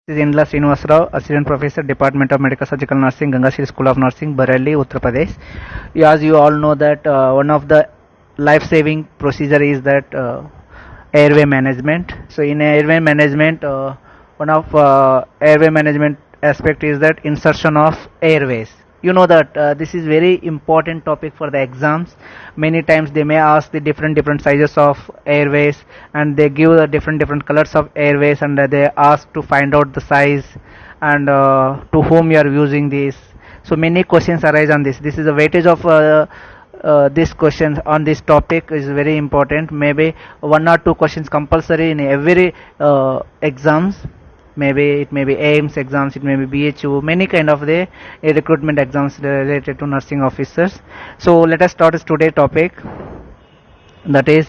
This is Indla Srinivasarao, Assistant Professor, Department of Medical Surgical Nursing, Gangashri School of Nursing, Bareilly, Uttar Pradesh. As you all know that one of the life-saving procedure is that airway management. So in airway management, one of airway management aspect is that insertion of airways. You know that this is very important topic for the exams. Many times they may ask the different sizes of airways, and they give the different colors of airways, and they ask to find out the size and to whom you are using this. So many questions arise on this. This is the weightage of this question on this topic is very important. Maybe one or two questions compulsory in every exams. Maybe it may be AIMS exams, it may be BHU, many kind of the recruitment exams related to nursing officers. So let us start today's topic, that is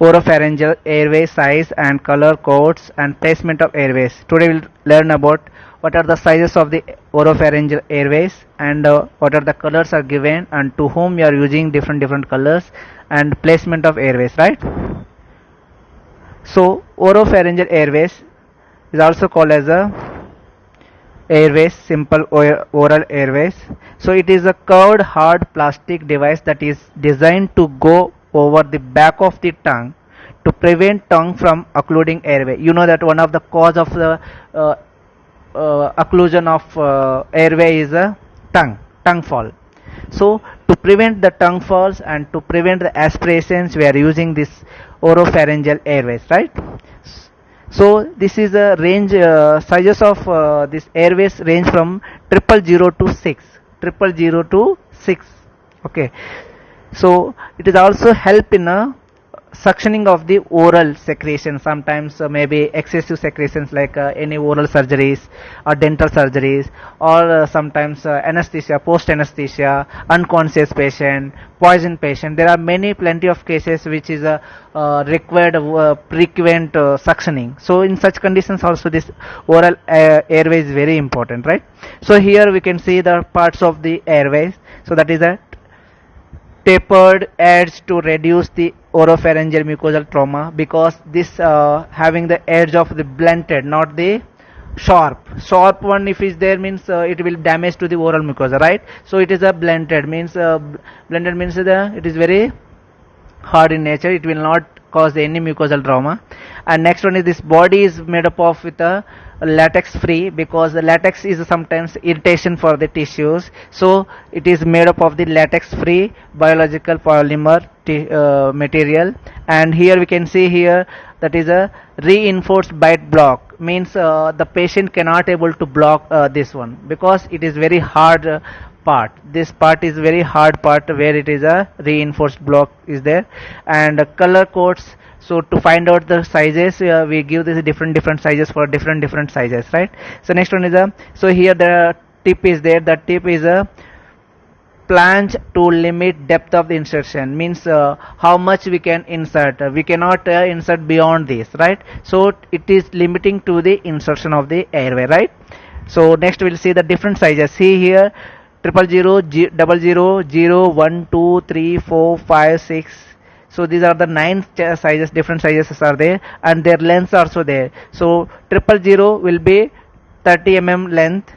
oropharyngeal airway size and color codes and placement of airways. Today we'll learn about what are the sizes of the oropharyngeal airways, and what are the colors are given, and to whom you are using different colors, and placement of airways, right? So oropharyngeal airways is also called as a airways, simple oral airways. So it is a curved hard plastic device that is designed to go over the back of the tongue to prevent tongue from occluding airway. You know that one of the cause of the occlusion of airway is a tongue fall. So to prevent the tongue falls and to prevent the aspirations, we are using this oropharyngeal airways, right? So this is a range, sizes of this airways range from 000 to 6, 000 to 6. Okay, so it is also help in a suctioning of the oral secretion. Sometimes maybe excessive secretions, like any oral surgeries or dental surgeries, or sometimes anesthesia, post anesthesia, unconscious patient, poison patient. There are plenty of cases which is required frequent suctioning. So in such conditions also this oral airway is very important, right? So here we can see the parts of the airways. So that is a tapered edge to reduce the oropharyngeal mucosal trauma, because this having the edge of the blunted, not the sharp one. If is there means it will damage to the oral mucosa, right? So it is a blunted means it is very hard in nature, it will not cause any mucosal trauma. And next one is this body is made up of with a latex free, because the latex is sometimes irritation for the tissues, so it is made up of the latex free biological polymer material. And here we can see here that is a reinforced bite block, means the patient cannot able to block this one, because it is very hard part. This part is very hard part where it is a reinforced block is there. And color codes, so to find out the sizes, we give this different sizes for different sizes, right? So next one is a, so here the tip is there, the tip is a flange to limit depth of the insertion, means how much we can insert. We cannot insert beyond this, right? So it is limiting to the insertion of the airway, right? So next we'll see the different sizes. See here, 000, 0, 1, 2, 3, 4, 5, 6. So these are the 9 sizes, different sizes are there, and their lengths are also there. So 000 will be 30 mm length,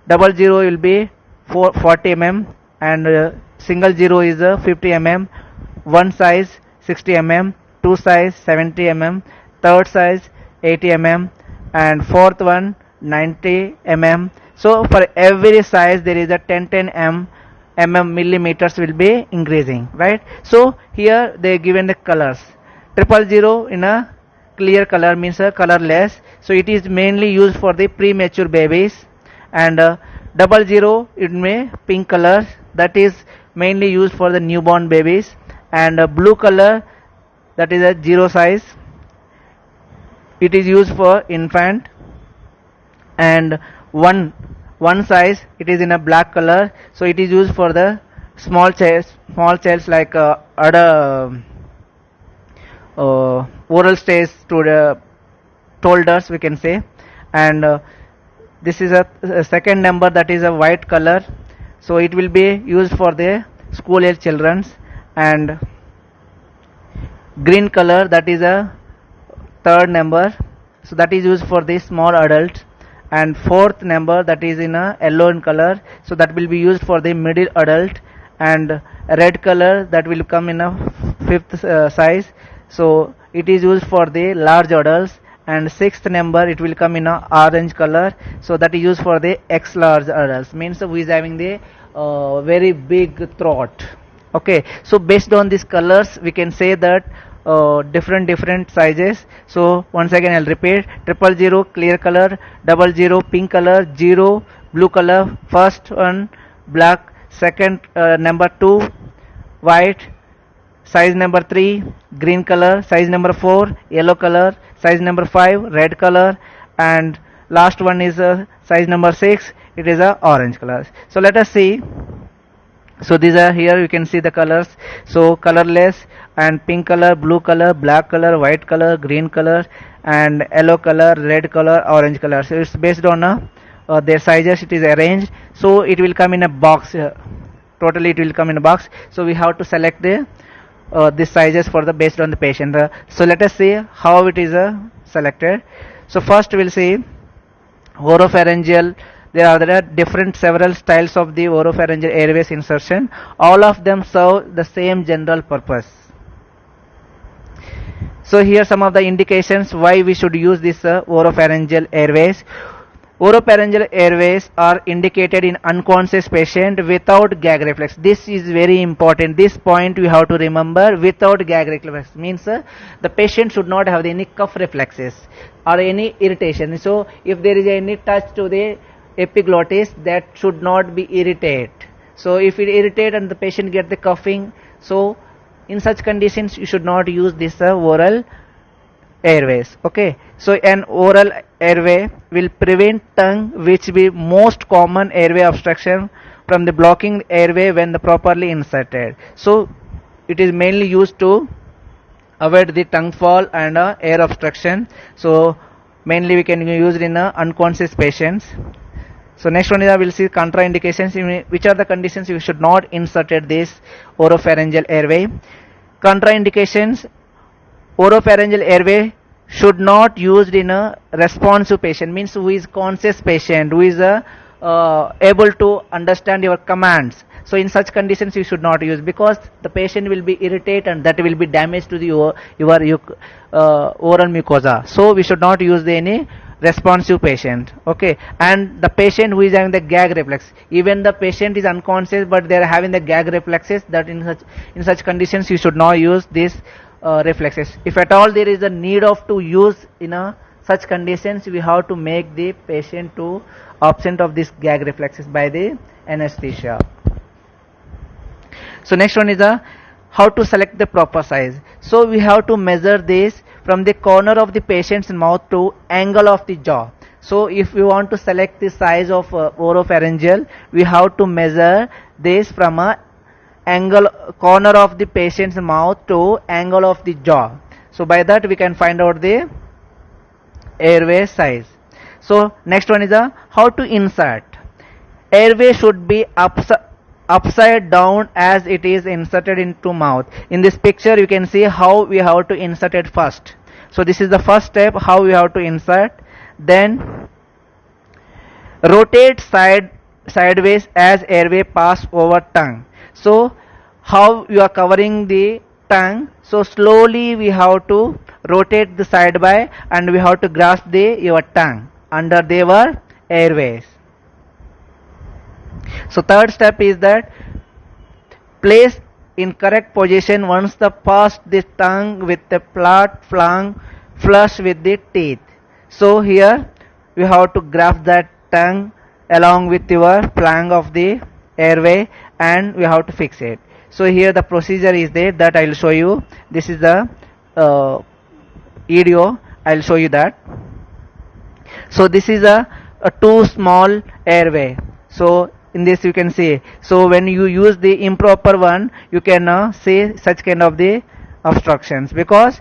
00 will be 40 mm, and single 0 is 50 mm, one size 60 mm, two size 70 mm, third size 80 mm, and fourth one 90 mm. So for every size there is a 10 millimeters will be increasing, right? So here they given the colors. 000 in a clear color means a colorless, so it is mainly used for the premature babies. And 00 it may pink color, that is mainly used for the newborn babies. And blue color, that is a 0 size, it is used for infant. And one size, it is in a black color, so it is used for the small childs like other oral stage to the toddlers, we can say. And this is a second number, that is a white color, so it will be used for the school age children. And green color, that is a third number, so that is used for the small adults, and fourth number that is in a yellow in color, so that will be used for the middle adult, and a red color that will come in a fifth size, so it is used for the large adults, and sixth number it will come in a orange color, so that is used for the X large adults, means who is having the very big throat. Okay, so based on these colors we can say that different sizes. So once again I'll repeat: 000 clear color, 00 pink color, 0 blue color, first one black, second number 2 white, size number 3 green color, size number 4 yellow color, size number 5 red color, and last one is size number 6, it is a orange color. So let us see. So these are, here you can see the colors. So colorless and pink color, blue color, black color, white color, green color, and yellow color, red color, orange color. So it's based on their sizes it is arranged. So it will come in a box, totally it will come in a box. So we have to select the sizes for the based on the patient. So let us see how it is selected. So first we'll see oropharyngeal. There are different several styles of the oropharyngeal airways insertion. All of them serve the same general purpose. So here some of the indications why we should use this oropharyngeal airways. Oropharyngeal airways are indicated in unconscious patient without gag reflex. This is very important. This point we have to remember. Without gag reflex means the patient should not have any cough reflexes or any irritation. So if there is any touch to the epiglottis, that should not be irritate. So if it irritate and the patient get the coughing, so in such conditions you should not use this oral airways. Okay, so an oral airway will prevent tongue, which be most common airway obstruction, from the blocking airway when the properly inserted. So it is mainly used to avoid the tongue fall and air obstruction. So mainly we can use it in unconscious patients. So next one is we'll see contraindications. In which are the conditions you should not inserted this oropharyngeal airway. Contraindications: oropharyngeal airway should not used in a responsive patient, means who is conscious patient, who is able to understand your commands. So in such conditions you should not use, because the patient will be irritated and that will be damage to the your oral mucosa. So we should not use any responsive patient. Okay, and the patient who is having the gag reflex, even the patient is unconscious but they are having the gag reflexes, that in such conditions you should not use these reflexes. If at all there is a need of to use in such conditions, we have to make the patient to absent of this gag reflexes by the anesthesia. So next one is how to select the proper size. So we have to measure this from the corner of the patient's mouth to angle of the jaw. So if we want to select the size of oropharyngeal, we have to measure this from a angle corner of the patient's mouth to angle of the jaw. So by that we can find out the airway size. So next one is how to insert. Airway should be upside down as it is inserted into mouth. In this picture you can see how we have to insert it first. So this is the first step, how we have to insert. Then rotate sideways as airway pass over tongue. So how you are covering the tongue, so slowly we have to rotate the side by, and we have to grasp your tongue under your airways. So third step is that place in correct position once the pass the tongue with the flat flank flush with the teeth. So here we have to grasp that tongue along with your flank of the airway, and we have to fix it. So here the procedure is there that I will show you. This is the video. I will show you that. So this is a too small airway. So in this you can see. So when you use the improper one, you can see such kind of the obstructions, because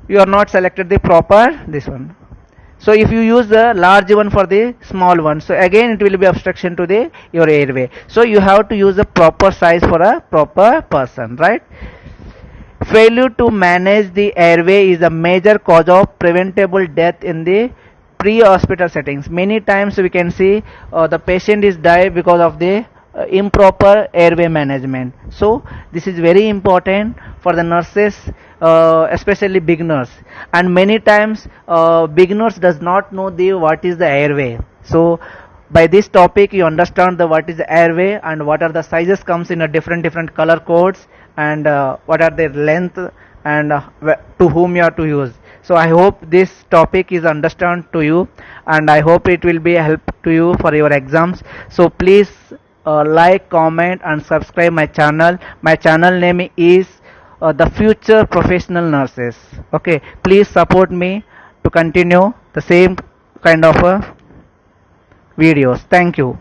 you are not selected the proper this one. So if you use the large one for the small one, so again it will be obstruction to your airway. So you have to use the proper size for a proper person, right? Failure to manage the airway is a major cause of preventable death in the pre-hospital settings. Many times we can see the patient is die because of the improper airway management. So this is very important for the nurses, especially beginners. And many times beginners does not know the what is the airway. So by this topic you understand the what is the airway and what are the sizes comes in a different color codes, and what are their length, and to whom you are to use. So I hope this topic is understand to you, and I hope it will be a help to you for your exams. So please like, comment and subscribe my channel. My channel name is the future professional nurses. Okay, please support me to continue the same kind of videos. Thank you.